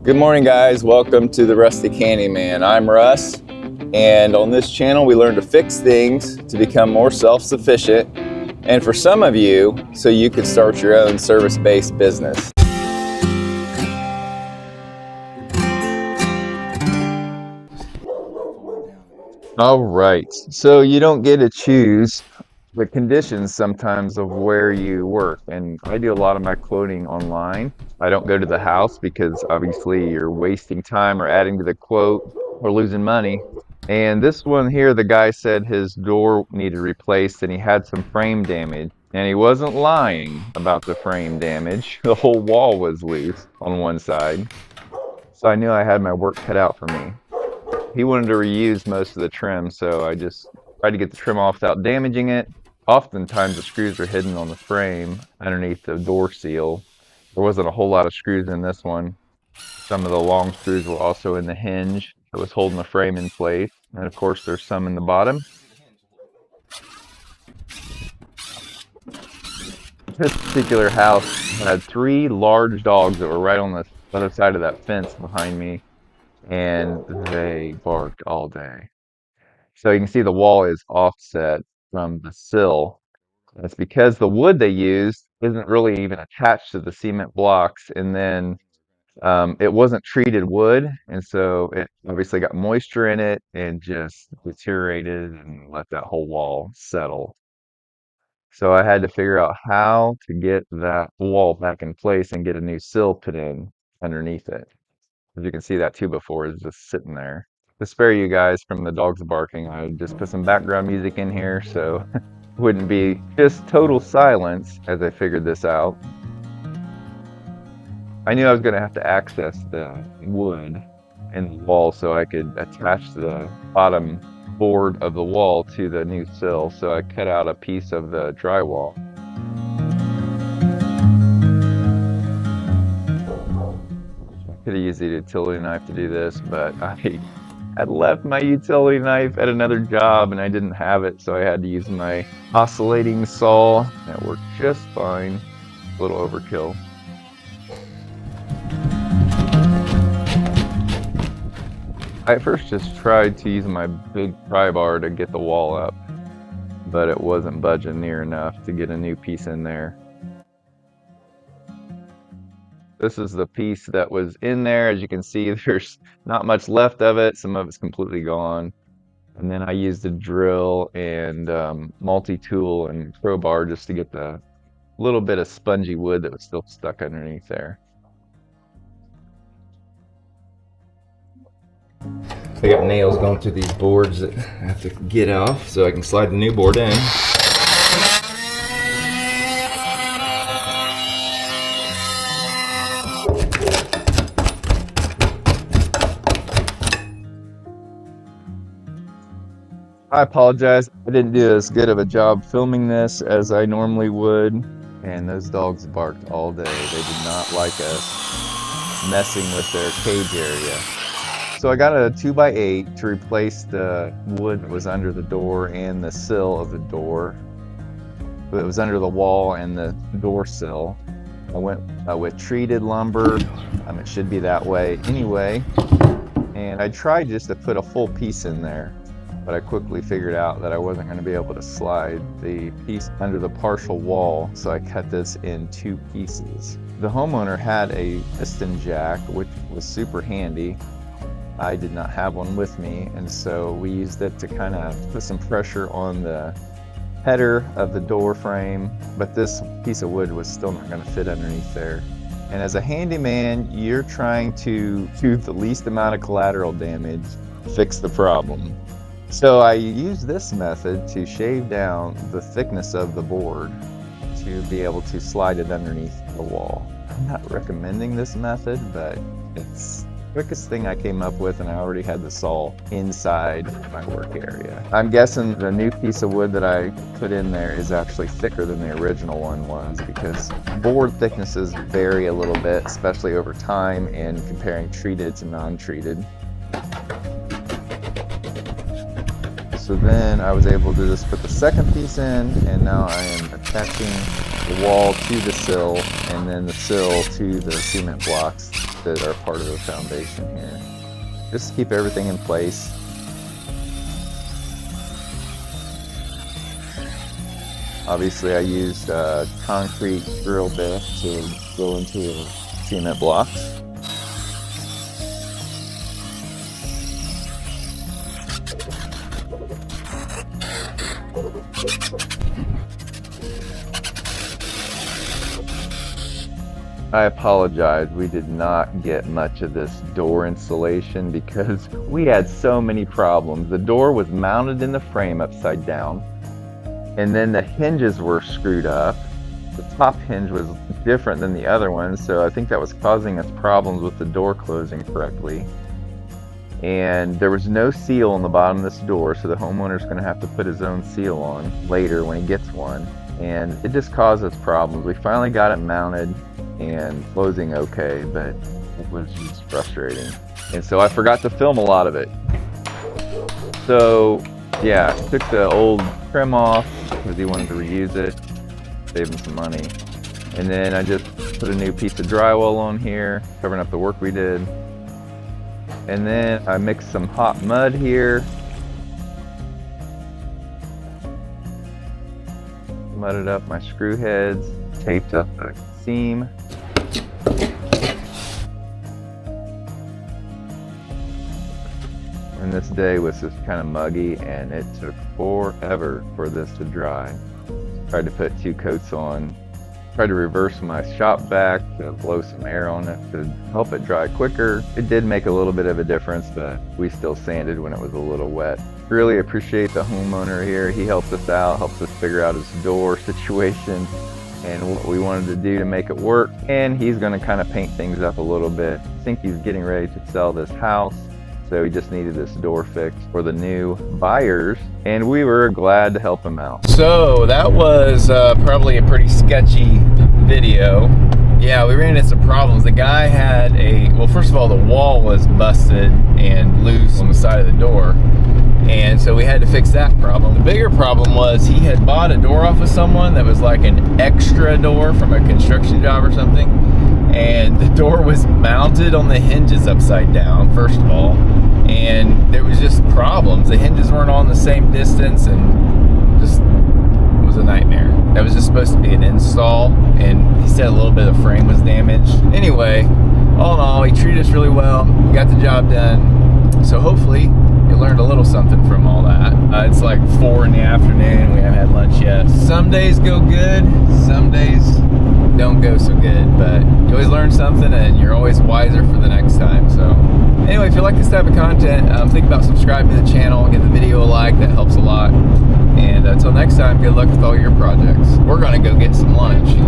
Good morning, guys. Welcome to the Rustic Handyman. I'm Russ, and on this channel we learn to fix things to become more self-sufficient, and for some of you, so you could start your own service-based business. All right, so you don't get to choose the conditions sometimes of where you work, and I do a lot of my quoting online. I don't go to the house because obviously you're wasting time or adding to the quote or losing money. And this one here, the guy said his door needed replaced and he had some frame damage, and he wasn't lying about the frame damage. The whole wall was loose on one side, so I knew I had my work cut out for me. He wanted to reuse most of the trim, so I just tried to get the trim off without damaging it. Oftentimes the screws are hidden on the frame underneath the door seal. There wasn't a whole lot of screws in this one. Some of the long screws were also in the hinge that was holding the frame in place. And of course there's some in the bottom. This particular house had 3 large dogs that were right on the other side of that fence behind me, and they barked all day. So you can see the wall is offset from the sill. That's because the wood they used isn't really even attached to the cement blocks, and then it wasn't treated wood, and so it obviously got moisture in it and just deteriorated and let that whole wall settle. So I had to figure out how to get that wall back in place and get a new sill put in underneath it. As you can see, that 2x4 is just sitting there. To spare you guys from the dogs barking, I just put some background music in here so it wouldn't be just total silence as I figured this out. I knew I was going to have to access the wood in the wall so I could attach the bottom board of the wall to the new sill, so I cut out a piece of the drywall. I could have used a utility knife to do this, but I had left my utility knife at another job and I didn't have it, so I had to use my oscillating saw. That worked just fine. A little overkill. I first just tried to use my big pry bar to get the wall up, but it wasn't budging near enough to get a new piece in there. This is the piece that was in there. As you can see, there's not much left of it. Some of it's completely gone. And then I used a drill and multi-tool and crowbar just to get the little bit of spongy wood that was still stuck underneath there. I got nails going through these boards that I have to get off so I can slide the new board in. I apologize. I didn't do as good of a job filming this as I normally would, and those dogs barked all day. They did not like us messing with their cage area. So I got a 2x8 to replace the wood that was under the door and the sill of the door. It was under the wall and the door sill. I went with treated lumber. It should be that way anyway. And I tried just to put a full piece in there, but I quickly figured out that I wasn't going to be able to slide the piece under the partial wall, so I cut this in 2 pieces. The homeowner had a piston jack, which was super handy. I did not have one with me, and so we used it to kind of put some pressure on the header of the door frame, but this piece of wood was still not going to fit underneath there. And as a handyman, you're trying to do the least amount of collateral damage, fix the problem. So I used this method to shave down the thickness of the board to be able to slide it underneath the wall. I'm not recommending this method, but it's the quickest thing I came up with, and I already had the saw inside my work area. I'm guessing the new piece of wood that I put in there is actually thicker than the original one was, because board thicknesses vary a little bit, especially over time and comparing treated to non-treated. So then I was able to just put the second piece in, and now I am attaching the wall to the sill and then the sill to the cement blocks that are part of the foundation here. Just keep everything in place. Obviously, I used concrete drill bit to go into the cement blocks. I apologize, we did not get much of this door installation because we had so many problems. The door was mounted in the frame upside down, and then the hinges were screwed up. The top hinge was different than the other one, so I think that was causing us problems with the door closing correctly. And there was no seal on the bottom of this door, so the homeowner's going to have to put his own seal on later when he gets one. And it just caused us problems. We finally got it mounted and closing okay, but it was just frustrating. And so I forgot to film a lot of it. So yeah, took the old trim off because he wanted to reuse it, save him some money. And then I just put a new piece of drywall on here, covering up the work we did. And then I mixed some hot mud here. Mudded up my screw heads, taped up the seam. And this day was just kind of muggy, and it took forever for this to dry. Tried to put 2 coats on. Tried to reverse my shop vac to blow some air on it to help it dry quicker. It did make a little bit of a difference, but we still sanded when it was a little wet. Really appreciate the homeowner here. He helped us out, helps us figure out his door situation and what we wanted to do to make it work. And he's going to kind of paint things up a little bit. I think he's getting ready to sell this house, so he just needed this door fixed for the new buyers, and we were glad to help him out. So that was probably a pretty sketchy video. Yeah, we ran into some problems. The guy had well, first of all, the wall was busted and loose on the side of the door, and so we had to fix that problem. The bigger problem was he had bought a door off of someone that was like an extra door from a construction job or something, and the door was mounted on the hinges upside down, first of all, and there was just problems. The hinges weren't on the same distance, and just it was a nightmare. That was just supposed to be an install, and he said a little bit of the frame was damaged. Anyway, all in all, he treated us really well. We got the job done, so hopefully you learned a little something from all that. It's like 4 in the afternoon. We haven't had lunch yet. Some days go good, some days don't go so good, but you always learn something and you're always wiser for the next time. So anyway, if you like this type of content, think about subscribing to the channel, give the video a like, that helps a lot. And until next time, good luck with all your projects. We're gonna go get some lunch.